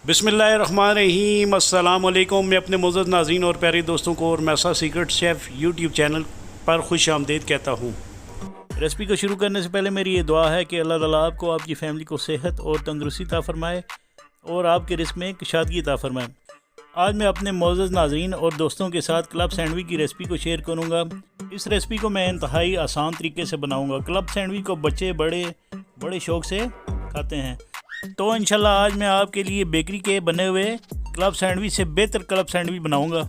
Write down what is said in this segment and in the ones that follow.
बिस्मिल्लाहिर्रहमानिर्रहीम। अस्सलाम वालेकुम। मैं अपने मोअज़्ज़ज़ नाज़रीन और प्यारे दोस्तों को और मैसा सीक्रेट शेफ़ यूट्यूब चैनल पर खुश आमदीद कहता हूँ। रेसिपी को शुरू करने से पहले मेरी ये दुआ है कि अल्लाह ताला आपको, आपकी फ़ैमिली को सेहत और तंदुरुस्ती अता फ़रमाए और आपके रिज़्क़ में कुशादगी अता फ़रमाए। आज मैं अपने मोअज़्ज़ज़ नाज़रीन और दोस्तों के साथ क्लब सैंडविच की रेसिपी को शेयर करूँगा। इस रेसिपी को मैं इंतहाई आसान तरीके से बनाऊँगा। क्लब सैंडविच को बच्चे बड़े शौक़ से खाते हैं। तो इंशाल्लाह आज मैं आपके लिए बेकरी के बने हुए क्लब सैंडविच से बेहतर क्लब सैंडविच बनाऊंगा।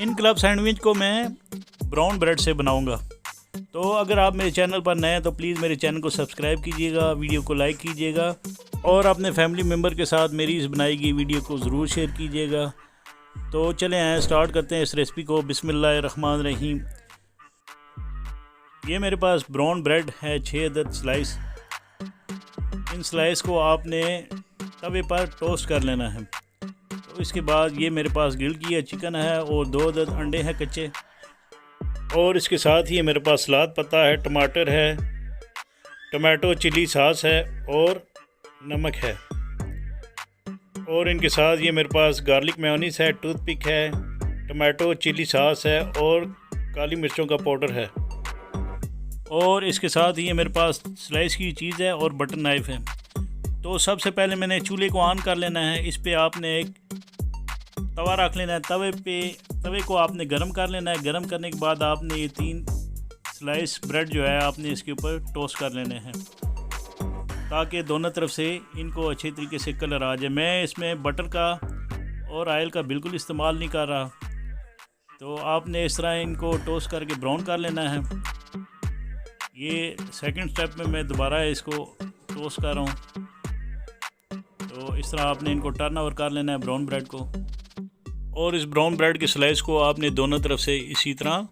इन क्लब सैंडविच को मैं ब्राउन ब्रेड से बनाऊंगा। तो अगर आप मेरे चैनल पर नए हैं तो प्लीज़ मेरे चैनल को सब्सक्राइब कीजिएगा, वीडियो को लाइक कीजिएगा और अपने फैमिली मेम्बर के साथ मेरी इस बनाई गई वीडियो को ज़रूर शेयर कीजिएगा। तो चलें आए स्टार्ट करते हैं इस रेसिपी को। बिस्मिल्लाहिर्रहमानिर्रहीम। ये मेरे पास ब्राउन ब्रेड है 6 अदद स्लाइस। इन स्लाइस को आपने तवे पर टोस्ट कर लेना है। तो इसके बाद ये मेरे पास ग्रिल किया चिकन है और 2 अदद अंडे हैं कच्चे, और इसके साथ ही मेरे पास सलाद पत्ता है, टमाटर है, टमाटो चिली सॉस है और नमक है। और इनके साथ ये मेरे पास गार्लिक मेयोनीज़ है, टूथपिक है, टमाटो चिली सॉस है और काली मिर्चों का पाउडर है। और इसके साथ ही मेरे पास स्लाइस की चीज़ है और बटर नाइफ़ है। तो सबसे पहले मैंने चूल्हे को ऑन कर लेना है। इस पे आपने एक तवा रख लेना है। तवे को आपने गर्म कर लेना है। गर्म करने के बाद आपने ये 3 स्लाइस ब्रेड जो है आपने इसके ऊपर टोस्ट कर लेने हैं ताकि दोनों तरफ से इनको अच्छे तरीके से कलर आ जाए। मैं इसमें बटर का और ऑयल का बिल्कुल इस्तेमाल नहीं कर रहा। तो आपने इस तरह इनको टोस्ट करके ब्राउन कर लेना है। ये सेकंड स्टेप में मैं दोबारा इसको टोस्ट कर रहा हूँ। तो इस तरह आपने इनको टर्न ओवर कर लेना है ब्राउन ब्रेड को। और इस ब्राउन ब्रेड के स्लाइस को आपने दोनों तरफ से इसी तरह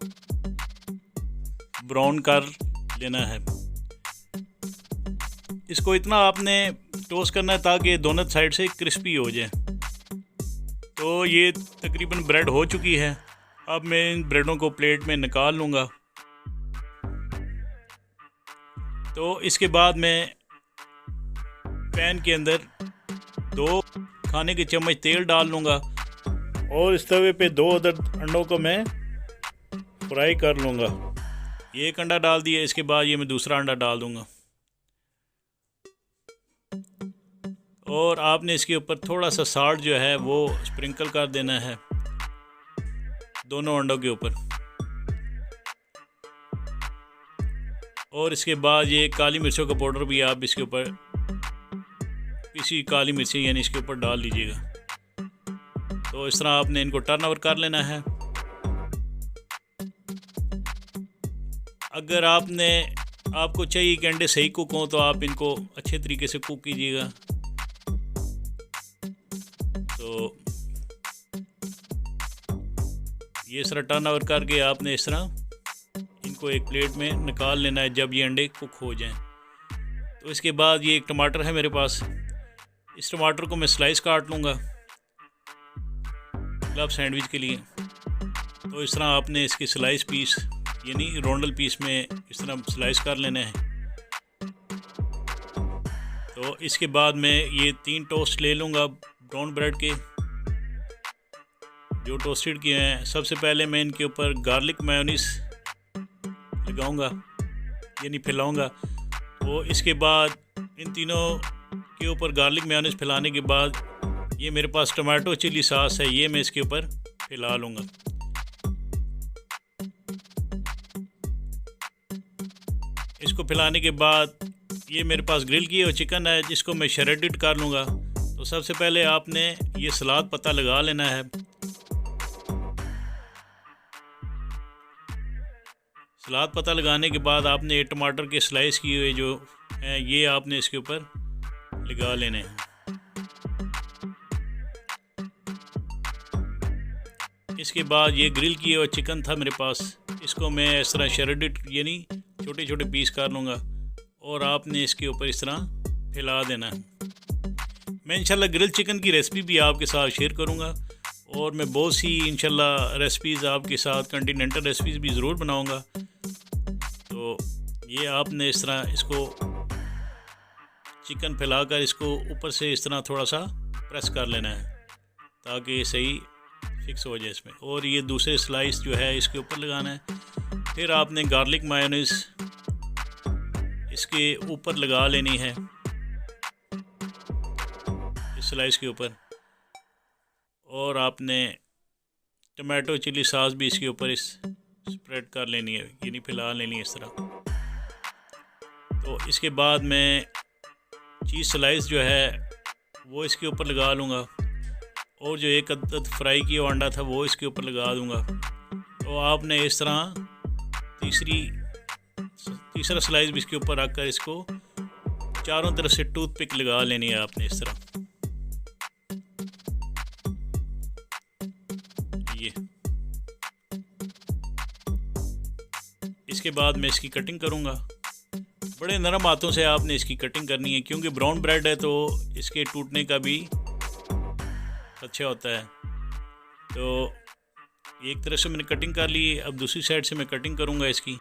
ब्राउन कर लेना है। इसको इतना आपने टोस्ट करना है ताकि दोनों साइड से क्रिस्पी हो जाए। तो ये तकरीबन ब्रेड हो चुकी है। अब मैं इन ब्रेडों को प्लेट में निकाल लूँगा। तो इसके बाद मैं पैन के अंदर 2 खाने के चम्मच तेल डाल लूँगा और इस तवे पे 2 अदद अंडों को मैं फ्राई कर लूँगा। ये एक अंडा डाल दिया। इसके बाद ये मैं दूसरा अंडा डाल दूँगा और आपने इसके ऊपर थोड़ा सा साल्ट जो है वो स्प्रिंकल कर देना है दोनों अंडों के ऊपर। और इसके बाद ये काली मिर्चों का पाउडर भी आप इसके ऊपर, किसी काली मिर्ची यानी इसके ऊपर डाल लीजिएगा। तो इस तरह आपने इनको टर्न ओवर कर लेना है। अगर आपको चाहिए कि अंडे सही कुक हों तो आप इनको अच्छे तरीके से कुक कीजिएगा। तो ये इस तरह टर्न ओवर करके आपने इस तरह इनको एक प्लेट में निकाल लेना है जब ये अंडे कुक हो जाएं। तो इसके बाद ये एक टमाटर है मेरे पास। इस टमाटर को मैं स्लाइस काट लूँगा क्लब सैंडविच के लिए। तो इस तरह आपने इसके स्लाइस पीस यानी रोंडल पीस में इस तरह स्लाइस कर लेने हैं। तो इसके बाद मैं ये 3 टोस्ट ले लूँगा ब्राउन ब्रेड के जो टोस्टेड किए हैं। सबसे पहले मैं इनके ऊपर गार्लिक मेयोनीज़ लगाऊंगा यानी फैलाऊंगा। तो इसके बाद इन तीनों के ऊपर गार्लिक मेयोनीज़ फैलाने के बाद ये मेरे पास टमाटो चिली सॉस है, ये मैं इसके ऊपर फैला लूँगा। इसको फैलाने के बाद ये मेरे पास ग्रिल किए हुए चिकन है जिसको मैं श्रेडेड कर लूँगा। तो सबसे पहले आपने ये सलाद पत्ता लगा लेना है। सलाद पत्ता लगाने के बाद आपने टमाटर के स्लाइस किए हुए जो हैं ये आपने इसके ऊपर लगा लेने हैं। इसके बाद ये ग्रिल किए हुआ चिकन था मेरे पास, इसको मैं इस तरह श्रेडेड यानी छोटे छोटे पीस कर लूँगा और आपने इसके ऊपर इस तरह फैला देना है। मैं इंशाल्लाह ग्रिल चिकन की रेसिपी भी आपके साथ शेयर करूँगा और मैं बहुत सी इंशाल्लाह रेसिपीज़ आपके साथ कॉन्टिनेंटल रेसिपीज़ भी ज़रूर बनाऊँगा। तो ये आपने इस तरह इसको चिकन फैलाकर इसको ऊपर से इस तरह थोड़ा सा प्रेस कर लेना है। ताकि सही फिक्स हो जाए इसमें। और ये दूसरे स्लाइस जो है इसके ऊपर लगाना है। फिर आपने गार्लिक मायोनीज़ इसके ऊपर लगा लेनी है, इस स्लाइस के ऊपर। और आपने टमाटो चिली सॉस भी इसके ऊपर इस स्प्रेड कर लेनी है, यानी फैला लेनी है इस तरह। तो इसके बाद मैं चीज़ स्लाइस जो है वो इसके ऊपर लगा लूँगा, और जो एक अदद फ्राई किया अंडा था वो इसके ऊपर लगा दूँगा। तो आपने इस तरह तीसरा स्लाइस भी इसके ऊपर रख कर इसको चारों तरफ से टूथपिक लगा लेनी है आपने इस तरह। ये इसके बाद मैं इसकी कटिंग करूँगा। बड़े नरम हाथों से आपने इसकी कटिंग करनी है, क्योंकि ब्राउन ब्रेड है तो इसके टूटने का भी अच्छा होता है। तो एक तरफ से मैंने कटिंग कर ली, अब दूसरी साइड से मैं कटिंग करूँगा इसकी।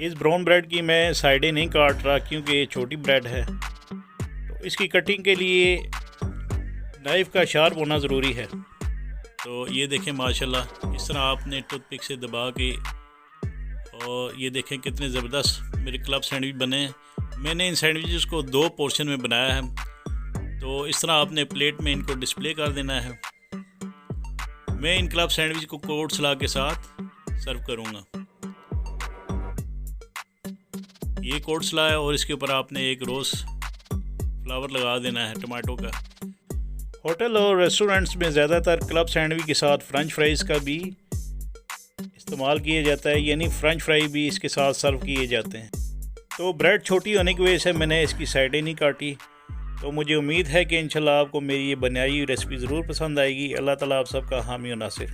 इस ब्राउन ब्रेड की मैं साइडें नहीं काट रहा क्योंकि ये छोटी ब्रेड है। तो इसकी कटिंग के लिए नाइफ़ का शार्प होना ज़रूरी है। तो ये देखें माशाल्लाह इस तरह आपने टूथपिक से दबा के, और ये देखें कितने ज़बरदस्त मेरे क्लब सैंडविच बने हैं। मैंने इन सैंडविचेस को 2 पोर्शन में बनाया है। तो इस तरह आपने प्लेट में इनको डिस्प्ले कर देना है। मैं इन क्लब सैंडविच को कोट सलाद के साथ सर्व करूँगा। ये कोट सलाद है और इसके ऊपर आपने एक रोज़ फ्लावर लगा देना है टमाटो का। होटल और रेस्टोरेंट्स में ज़्यादातर क्लब सैंडविच के साथ फ्रेंच फ्राइज़ का भी इस्तेमाल किया जाता है, यानी फ्रेंच फ्राई भी इसके साथ सर्व किए जाते हैं। तो ब्रेड छोटी होने की वजह से मैंने इसकी साइडें नहीं काटी। तो मुझे उम्मीद है कि इंशाल्लाह आपको मेरी ये बनाई हुई रेसिपी ज़रूर पसंद आएगी। अल्लाह ताला आप सबका हामी और नासिर।